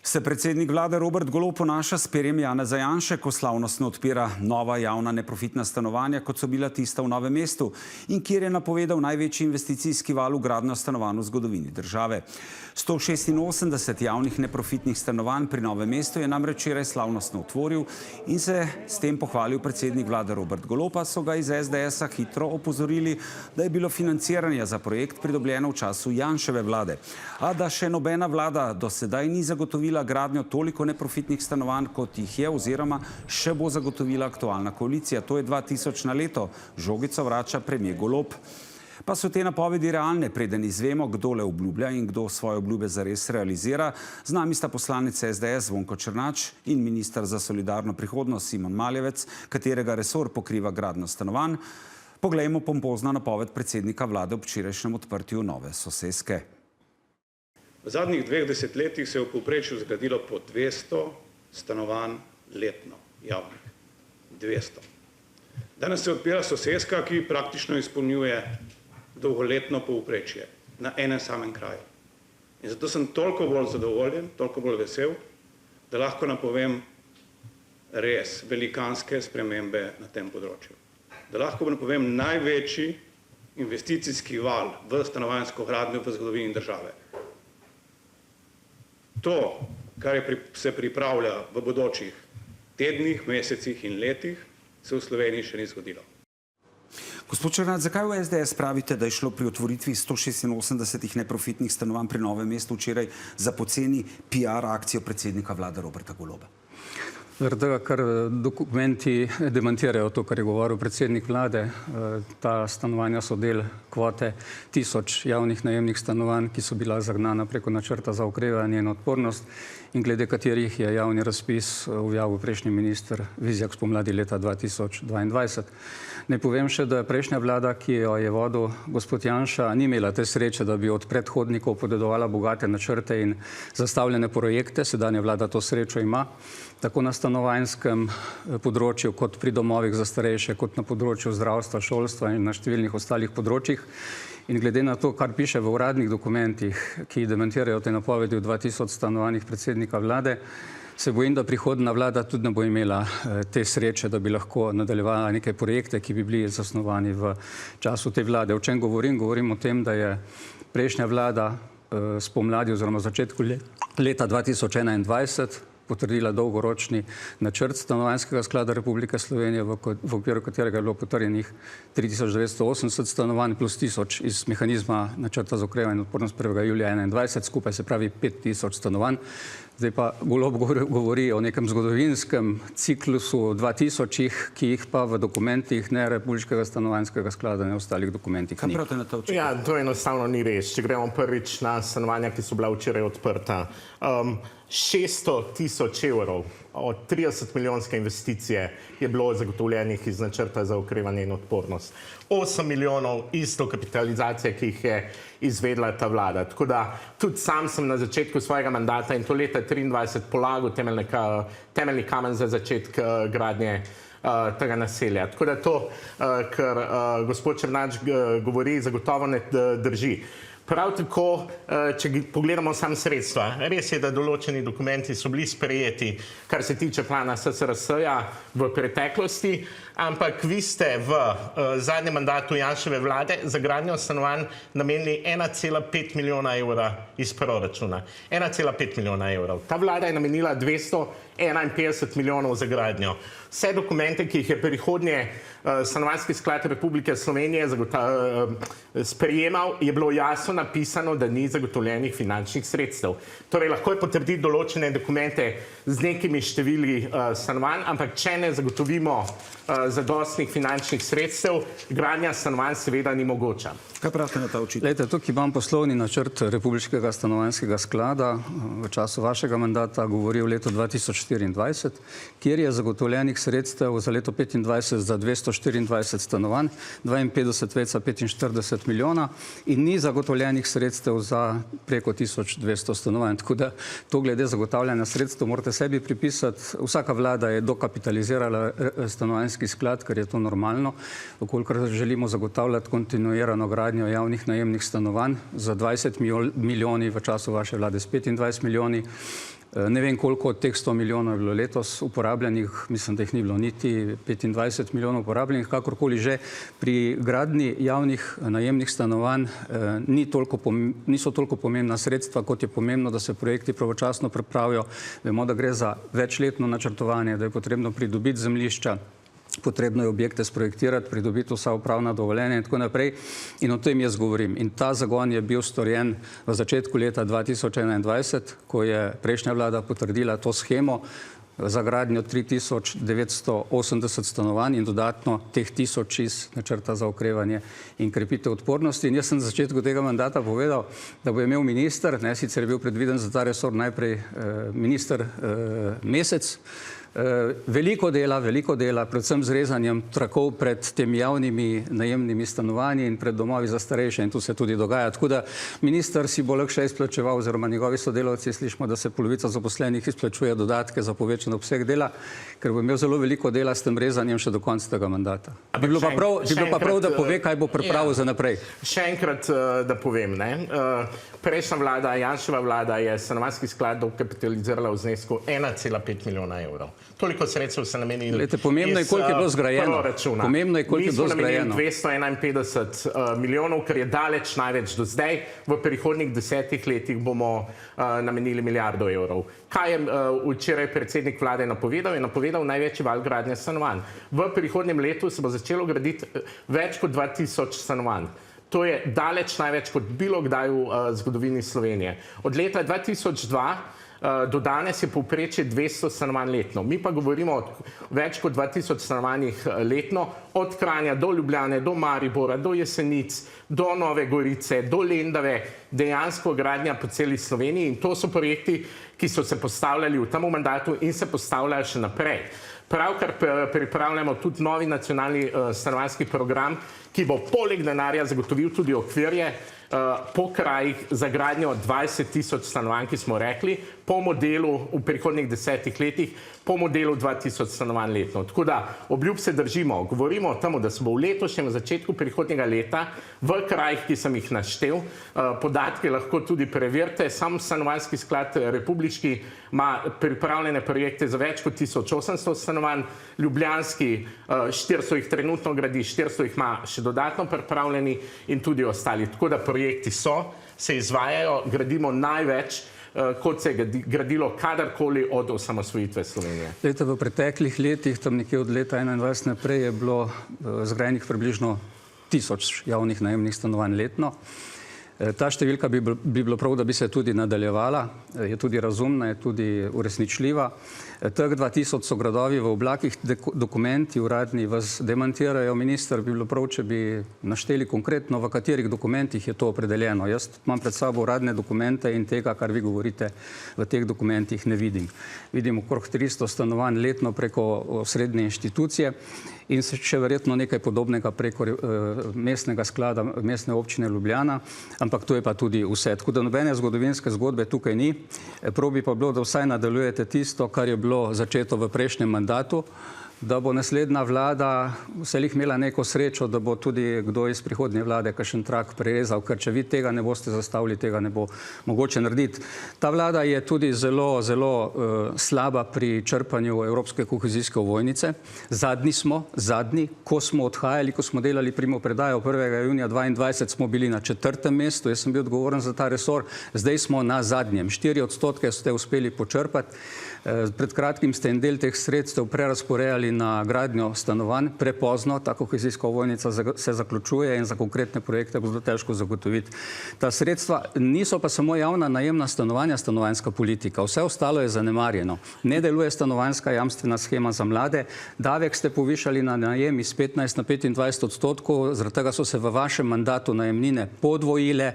Se predsednik vlade Robert Golob ponaša s perjem Janeza Janše, ko slavnostno odpira nova javna neprofitna stanovanja, kot so bila tista v Novem mestu, in kjer je napovedal največji investicijski val v gradnjo stanovanj v zgodovini države. 186 javnih neprofitnih stanovanj pri Novem mestu je namreč včeraj slavnostno otvoril in se s tem pohvalil predsednik vlade Robert Golob, pa so ga iz SDS-a hitro opozorili, da je bilo financiranje za projekt pridobljeno v času Janševe vlade, a da še nobena vlada do sedaj ni zagotovila gradnjo toliko neprofitnih stanovanj, kot jih je oziroma še bo zagotovila aktualna koalicija. To je 2000 na leto. Žogico vrača premier Golob. Pa so te napovedi realne, preden izvemo, kdo le obljublja in kdo svoje obljube zares realizira. Z nami sta poslanec SDS Zvonko Černač in minister za solidarno prihodnost Simon Maljevac, katerega resor pokriva gradnjo stanovanj. Poglejmo pompozno napoved predsednika vlade ob včerajšnjem odprtju nove soseske. V zadnjih 2 desetletjih se je v povprečju zgradilo po 200 stanovanj letno, javnih. 200. Danes se odpira soseska, ki praktično izpolnjuje dolgoletno povprečje na enem samem kraju. In zato sem toliko bolj zadovoljen, toliko bolj vesel, da lahko napovem res velikanske spremembe na tem področju. Da lahko napovem največji investicijski val v stanovanjsko gradnjo v zgodovini države. To, kar se pripravlja v bodočih tednih, mesecih in letih, se v Sloveniji še ni zgodilo. Gospod Černač, zakaj v SDS pravite, da je šlo pri otvoritvi 186 neprofitnih stanovanj pri Novem mestu včeraj za poceni PR akcijo predsednika vlade Roberta Goloba? Zaradi tega, ker dokumenti demantirajo to, kar je govoril predsednik vlade. Ta stanovanja so del kvote 1000 javnih najemnih stanovanj, ki so bila zagnana preko načrta za okrevanje in odpornost in glede katerih je javni razpis objavil prejšnji minister Vizjak spomladi leta 2022. Naj povem še, da prejšnja vlada, ki jo je vodil gospod Janša, ni imela te sreče, da bi od predhodnikov podedovala bogate načrte in zastavljene projekte. Sedanja vlada to srečo ima, tako na stanovanjskem področju, kot pri domovih za starejše, kot na področju zdravstva, šolstva in na številnih ostalih področjih. In glede na to, kar piše v uradnih dokumentih, ki demantirajo te napovedi o 2000 stanovanjih predsednika vlade, se bojim, da prihodna vlada tudi ne bo imela te sreče, da bi lahko nadaljevala neke projekte, ki bi bili zasnovani v času te vlade. O čem govorim? Govorim o tem, da je prejšnja vlada spomladi oziroma začetku leta 2021 potrdila dolgoročni načrt Stanovanjskega sklada Republike Slovenije, v okviru katerega je bilo potrjenih 3980 stanovanj plus 1000 iz mehanizma načrta za okrevanje in odpornost 1. julija 2021, skupaj se pravi 5000 stanovanj. Zdaj pa Golob govori o nekem zgodovinskem ciklusu 2000-ih, ki jih pa v dokumentih ne Republiškega stanovanjskega sklada, ne ostalih dokumentih ni. Ja, to enostavno ni res. Če gremo prvič na stanovanja, ki so bila včeraj odprta. 600 000 evrov od 30 milijonske investicije je bilo zagotovljenih iz načrta za okrevanje in odpornost. 8 milijonov iz dokapitalizacije, ki jih je izvedla ta vlada. Tako da tudi sam sem na začetku svojega mandata in to leta 2023 polagal temeljni kamen za začetek gradnje tega naselja. Tako da to, kar gospod Černač govori, zagotovo ne drži. Prav tako, če pogledamo sam sredstva, res je, da določeni dokumenti so bili sprejeti, kar se tiče plana SSRS-ja v preteklosti, ampak vi ste v zadnjem mandatu Janševe vlade za gradnjo stanovanj namenili 1,5 milijona evra iz proračuna. 1,5 milijona evrov. Ta vlada je namenila 251 milijonov za gradnjo. Vse dokumente, ki jih je prihodnje Stanovanjski sklad Republike Slovenije sprejemal, je bilo jasno napisano, da ni zagotovljenih finančnih sredstev. Torej, lahko je potrditi določene dokumente z nekimi števili stanovanj, ampak če ne zagotovimo zadostnih finančnih sredstev, gradnja stanovanj seveda ni mogoča. Kaj pravite na ta očitek? Glejte, tukaj imam poslovni načrt Republiškega stanovanjskega sklada v času vašega mandata, govori o letu 2024, kjer je zagotovljenih sredstev za leto 2025 za 224 stanovanj, 52,45 milijona in ni zagotovljenih sredstev za preko 1200 stanovanj. Tako da to glede zagotavljanja sredstev morate sebi pripisati. Vsaka vlada je dokapitalizirala stanovanjski sklad, ker je to normalno. Vkolikor želimo zagotavljati kontinuirano gradnjo javnih najemnih stanovanj za 20 milijoni v času vaše vlade s 25 milijoni, Ne vem, koliko od teh 100 milijonov je bilo letos uporabljenih, mislim, da jih ni bilo niti 25 milijonov uporabljenih, kakorkoli že. Pri gradnji javnih najemnih stanovanj niso toliko pomembna sredstva, kot je pomembno, da se projekti pravočasno pripravijo. Vemo, da gre za večletno načrtovanje, da je potrebno pridobiti zemljišča, potrebno je objekte sprojektirati, pridobiti vsa upravna dovoljenja in tako naprej. In o tem jaz govorim. In ta zagon je bil storjen v začetku leta 2021, ko je prejšnja vlada potrdila to shemo za gradnjo 3980 stanovanj in dodatno teh 1000 iz načrta za okrevanje in krepitev odpornosti. In jaz sem na začetku tega mandata povedal, da bo imel minister, sicer je bil predviden za ta resor najprej minister Mesec, veliko dela, predvsem z rezanjem trakov pred temi javnimi najemnimi stanovanji in pred domovi za starejše, in tu se tudi dogaja. Tako da minister si bo lahko izplačeval, oziroma njegovi sodelavci, slišimo, da se polovica zaposlenih izplačuje dodatke za povečan obseg dela, ker bo imel zelo veliko dela s tem rezanjem še do konca tega mandata. Bi bilo pa prav, da pove, kaj bo pripravil za naprej. Še enkrat, da povem, prejšnja vlada, Janševa vlada, je stanovanjski sklad dokapitalizirala v znesku 1,5 milijona evrov. Toliko sredstev se namenili iz pomembno je, koliko je bilo zgrajeno. Proračuna. Pomembno je, koliko je bilo zgrajeno. Mi smo namenili 251 milijonov, kar je daleč največ do zdaj. V prihodnjih 10 letih bomo namenili milijardo evrov. Kaj je včeraj predsednik vlade napovedal? Je napovedal največji val gradnje stanovanj. V prihodnjem letu se bo začelo graditi več kot 2000 stanovanj. To je daleč največ kot bilo kdaj v zgodovini Slovenije. Od leta 2002 do danes je povprečje 200 stanovanj letno. Mi pa govorimo o več kot 2000 stanovanjih letno, od Kranja do Ljubljane, do Maribora, do Jesenic, do Nove Gorice, do Lendave, dejansko gradnja po celi Sloveniji. In to so projekti, ki so se postavljali v tem mandatu in se postavljajo še naprej. Pravkar pripravljamo tudi novi nacionalni stanovanjski program, ki bo poleg denarja zagotovil tudi okvirje po krajih za gradnjo 20 000 stanovanj, ki smo rekli, po modelu v prihodnjih 10 letih, po modelu 2000 stanovanj letno. Tako da obljub se držimo. Govorimo o tem, da se bo v letošnjem začetku prihodnjega leta v krajih, ki sem jih naštel, podatke lahko tudi preverite. Sam stanovanjski sklad republiški ima pripravljene projekte za več kot 1800 stanovanj, ljubljanski 400 jih trenutno gradi, 400 jih ima še dodatno pripravljeni in tudi ostali. Tako da projekti se izvajajo, gradimo največ, kot se je gradilo kadarkoli od osamosvojitve Slovenije. V preteklih letih, tam nekje od leta 2021 naprej, je bilo zgrajenih približno 1000 javnih najemnih stanovanj letno. Ta številka bi bilo prav, da bi se tudi nadaljevala, je tudi razumna, je tudi uresničljiva. Teh 2000 so gradovi v oblakih, dokumenti uradni vas demantirajo. Minister, bi bilo prav, če bi našteli konkretno, v katerih dokumentih je to opredeljeno. Jaz imam pred sabo uradne dokumente in tega, kar vi govorite, v teh dokumentih ne vidim. Vidim okrog 300 stanovanj letno preko srednje inštitucije in še verjetno nekaj podobnega preko mestnega sklada, mestne občine Ljubljana, ampak to je pa tudi vse. Tako da nobene zgodovinske zgodbe tukaj ni. Prav bi pa bilo, da vsaj nadaljujete tisto, kar je bilo začeto v prejšnjem mandatu, da bo naslednja vlada vselih imela neko srečo, da bo tudi kdo iz prihodnje vlade kakšen trak prerezal, ker če vi tega ne boste zastavili, tega ne bo mogoče narediti. Ta vlada je tudi zelo slaba pri črpanju evropske kohezijske ovojnice. Zadnji, ko smo odhajali, ko smo delali primopredajo 1. junija 2022, smo bili na 4. mestu, jaz sem bil odgovoren za ta resor, zdaj smo na zadnjem. 4% ste uspeli počrpati. Pred kratkim ste en del teh sredstev prerasporejali na gradnjo stanovanj, prepozno, ta kohezijska ovojnica se zaključuje in za konkretne projekte bo zelo težko zagotoviti ta sredstva. Niso pa samo javna najemna stanovanja stanovanjska politika, vse ostalo je zanemarjeno. Ne deluje stanovanjska jamstvena shema za mlade, davek ste povišali na najem iz 15 na 25%, zaradi tega so se v vašem mandatu najemnine podvojile,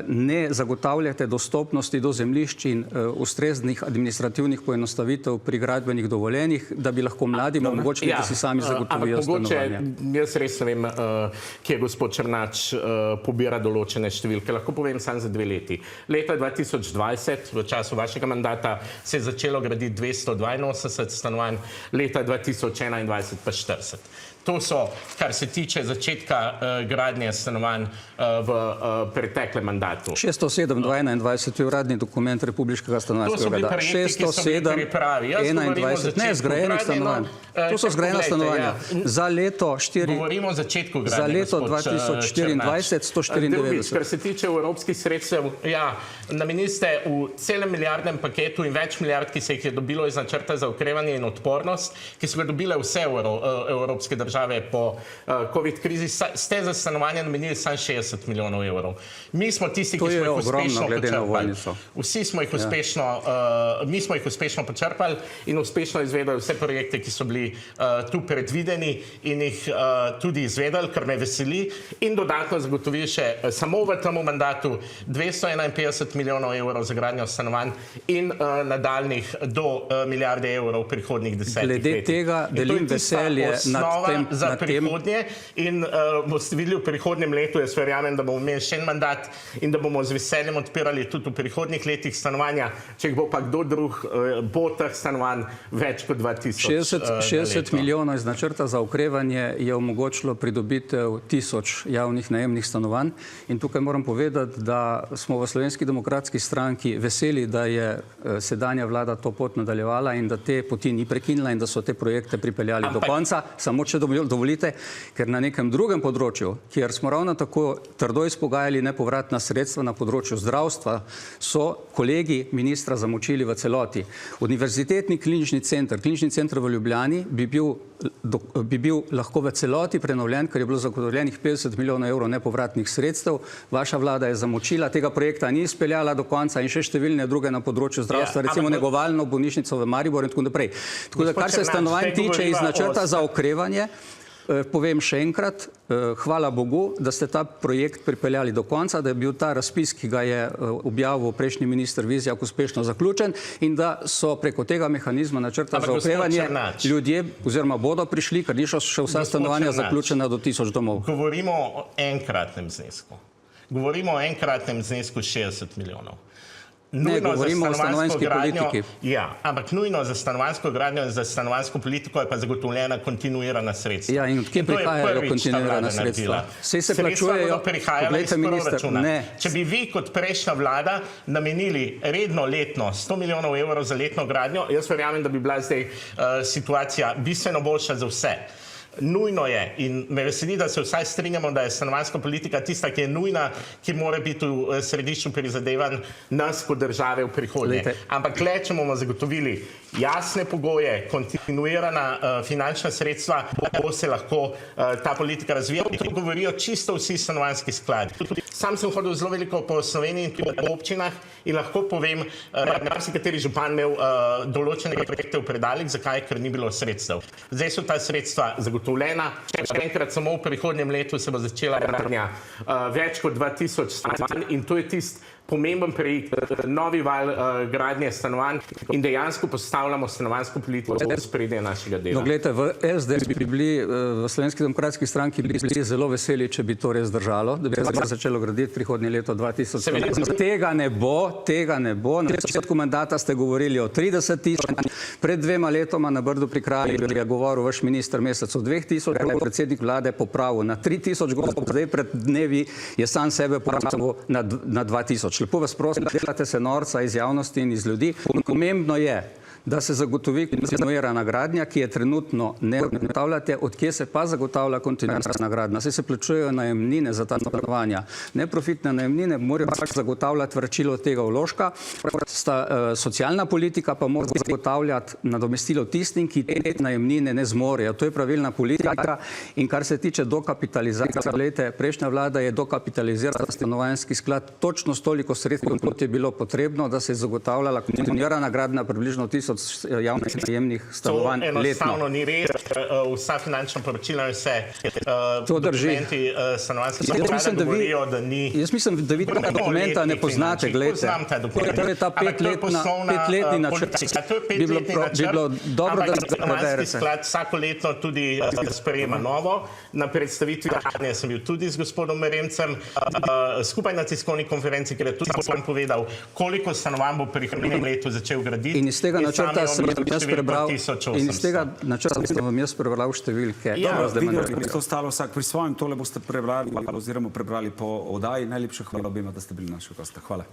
ne zagotavljate dostopnosti do zemljišč in ustreznih administrativnih poenostavitev pri gradbenih dovoljenjih, da bi lahko mladi mladim omogočili, da si sami zagotovijo stanovanja. Jaz res ne vem, kje gospod Černač pobira določene številke. Lahko povem samo za 2 leti. Leta 2020, v času vašega mandata, se je začelo graditi 282 stanovanj, leta 2021 pa 40. To so, kar se tiče začetka gradnje stanovanj v preteklem mandatu. 607-2021 je uradni dokument Republiškega stanovanjskega rada. 607-21, ne, zgrajenih stanovanj. To so zgrajena stanovanja. Za leto 4... Govorimo o začetku gradnje, za leto 2024 194. Kar se tiče evropskih sredstev, ja, namenili ste v celem milijardnem paketu in več milijard, ki se jih je dobilo iz načrta za okrevanje in odpornost, ki so ga dobile vse evropske države po COVID krizi, ste za stanovanje namenili samo 60 milijonov evrov. Mi smo tisti, ki smo jih uspešno počrpali. Vsi smo jih uspešno, mi smo jih uspešno počrpali in uspešno izvedali vse projekte, ki so bili tu predvideni in jih tudi izvedali, kar me veseli, in dodatno zagotovili še samo v tem mandatu 251 milijonov evrov za gradnjo stanovanj in nadaljnih do milijarde evrov v prihodnjih 10 letih. Glede tega delim veselje nad tem, za prihodnje in boste videli v prihodnjem letu, jaz verjamem, da bomo imeli še en mandat in da bomo z veseljem odpirali tudi v prihodnjih letih stanovanja, če jih bo pa kdo drug, bo teh stanovanj več kot 2000 60 milijonov iz načrta za okrevanje je omogočilo pridobitev 1000 javnih najemnih stanovanj in tukaj moram povedati, da smo v Slovenski demokratski stranki veseli, da je sedanja vlada to pot nadaljevala in da te poti ni prekinila in da so te projekte pripeljali do konca, samo če dovolite, ker na nekem drugem področju, kjer smo ravno tako trdo izpogajali nepovratna sredstva na področju zdravstva, so kolegi ministra zamočili v celoti. Univerzitetni klinični center v Ljubljani bi bil lahko v celoti prenovljen, ker je bilo zagotovljenih 50 milijonov evrov nepovratnih sredstev. Vaša vlada je zamočila, tega projekta ni izpeljala do konca in še številne druge na področju zdravstva, recimo negovalno bolnišnico v Mariboru in tako naprej. Tako da, kar se stanovanj tiče iz načrta za okrevanje, povem še enkrat, hvala Bogu, da ste ta projekt pripeljali do konca, da je bil ta razpis, ki ga je objavil prejšnji minister Vizjak, uspešno zaključen in da so preko tega mehanizma načrta za okrevanje ljudje oziroma bodo prišli, ker niso še vsa stanovanja zaključena do 1000 domov. Govorimo o enkratnem znesku. Govorimo o enkratnem znesku 60 milijonov. Ne, govorimo o stanovanjski politiki. Ja, ampak nujno za stanovanjsko gradnjo in za stanovanjsko politiko je pa zagotovljena kontinuirana sredstva. Ja, in od kje prihajajo kontinuirana sredstva? Saj se plačujejo, poglejte minister, ne. Če bi vi kot prejšnja vlada namenili redno letno 100 milijonov evrov za letno gradnjo, jaz verjamem, da bi bila zdaj situacija bistveno boljša za vse. Nujno je in me veseli, da se vsaj strinjamo, da je stanovanjska politika tista, ki je nujna, ki mora biti v središču prizadevanj nas kot države v prihodnje. Ampak le, če bomo zagotovili jasne pogoje, kontinuirana finančna sredstva, bo se lahko ta politika razvija. To govorijo čisto vsi stanovanjski skladi. Sam sem hodil zelo veliko po Sloveniji in tudi po občinah in lahko povem, da je marsikateri župan imel določene projekte v predalih, zakaj, ker ni bilo sredstev. Zdaj so ta sredstva zagotovljena. Še enkrat samo v prihodnjem letu se bo začela gradnja več kot 2000 stanovanj in to je tisti pomemben projekt, novi val gradnje stanovanj in dejansko postavljamo stanovanjsko politiko v ospredje našega dela. No, gledajte, v SDS bi bili v Slovenski demokratski stranki bili zelo veseli, če bi to res držalo, da bi začelo graditi prihodnje leto 2000. Tega ne bo. Na začetku mandata ste govorili o 30 000, pred 2 letoma na Brdu pri Kralju je govoril vaš minister Mesec o 2000, predsednik vlade popravil na 3000, zdaj pred dnevi je sam sebe popravil na 2000. Lepo vas prosim, delate se norca iz javnosti in iz ljudi. Pomembno je, da se zagotovi kontinuirana gradnja, ki je trenutno ne zagotavljate, od kje se pa zagotavlja kontinuirana gradnja. Saj se plačujejo najemnine za ta stanovanja. Neprofitne najemnine morajo pač zagotavljati vračilo tega vložka. Socialna politika pa mora zagotavljati nadomestilo tistim, ki te najemnine ne zmorejo. To je pravilna politika. In kar se tiče dokapitalizacije, prejšnja vlada je dokapitalizirala stanovanjski sklad točno s toliko sredstev, kot je bilo potrebno, da se je zagotavljala kontinuirana gradnja približno 1000 tisoč javnih najemnih To stanovanj letno. enostavno ni res. Vsa finančna poročila in vse To drži. dokumenti stanovanjske Jaz zakonodaje mislim, da vi- govorijo, da ni. Jaz mislim, da vi tega dokumenta ne poznate, glejte. Poznam ta dokument. To je ta Ampak to je poslovna, petletni načrt. politika. To je Bi bilo petletni pro- načrt, bi bilo dobro, da ampak ga stanovanjski preberete. sklad vsako leto tudi sprejema novo. Na predstavitvi Hranje sem bil tudi z gospodom Meremcem, skupaj na tiskovni konferenci, kjer je tudi sam povedal, koliko stanovanj bo prihodnjem letu začel graditi. In iz tega načrta sem vam jaz prebral, in iz tega 1800. načrta sem vam jaz prebral številke. Ja, Dobro, zdaj Video, manj- to ostalo vsak pri svojem, tole boste prebrali oziroma prebrali po oddaji. Najlepša hvala obema, da ste bili naši gosti. Hvala.